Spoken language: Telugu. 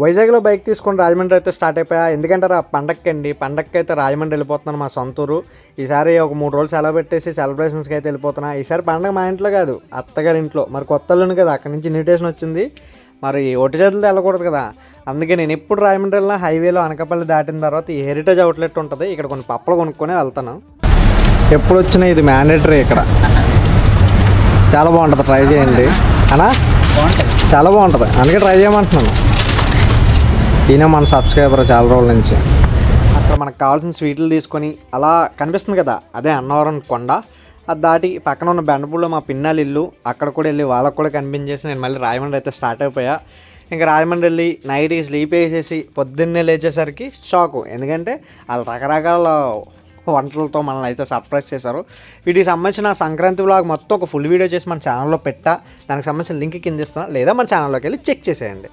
వైజాగ్లో బైక్ తీసుకొని రాజమండ్రి అయితే స్టార్ట్ అయిపోయా. ఎందుకంటే పండగకి అయితే రాజమండ్రి వెళ్ళిపోతున్నాను, మా సొంత ఊరు. ఈసారి ఒక 3 రోజులు సెలవు పెట్టేసి సెలబ్రేషన్స్కి అయితే వెళ్ళిపోతున్నా. ఈసారి పండగ మా ఇంట్లో కాదు, అత్తగారి ఇంట్లో. మరి కొత్తలోని కదా, అక్కడి నుంచి ఇన్విటేషన్ వచ్చింది. మరి ఒట్టి చేతులతో వెళ్ళకూడదు కదా, అందుకే నేను ఎప్పుడు రాజమండ్రి వెళ్ళినా హైవేలో అనకాపల్లి దాటిన తర్వాత ఈ హెరిటేజ్ అవుట్లెట్ ఉంటుంది, ఇక్కడ కొన్ని పప్పలు కొనుక్కొని వెళ్తాను. ఎప్పుడు వచ్చినా ఇది మ్యాండేటరీ ఇక్కడ. చాలా బాగుంటుంది, ట్రై చేయండి అన్నా. చాలా బాగుంటుంది, అందుకే ట్రై చేయమంటున్నాను. ఈయన మన సబ్స్క్రైబర్ చాలా రోజుల నుంచి. అక్కడ మనకు కావాల్సిన స్వీట్లు తీసుకొని అలా కనిపిస్తుంది కదా, అదే అన్నవరం కొండ. అది దాటి పక్కన ఉన్న బెండపూడిలో మా పిన్నాలి ఇల్లు, అక్కడ కూడా వెళ్ళి వాళ్ళకు కూడా కనిపించేసి నేను మళ్ళీ రాజమండ్రి అయితే స్టార్ట్ అయిపోయా. ఇంకా రాజమండ్రి వెళ్ళి నైట్కి స్లీప్ వేసేసి పొద్దున్నే లేచేసరికి షాకు. ఎందుకంటే వాళ్ళు రకరకాల వంటలతో మనల్ని అయితే సర్ప్రైజ్ చేశారు. వీటికి సంబంధించిన సంక్రాంతి వ్లాగ్ మొత్తం ఒక ఫుల్ వీడియో చేసి మన ఛానల్లో పెట్టా. దానికి సంబంధించిన లింక్ కింద ఇస్తున్నా, లేదా మన ఛానల్లోకి వెళ్ళి చెక్ చేసేయండి.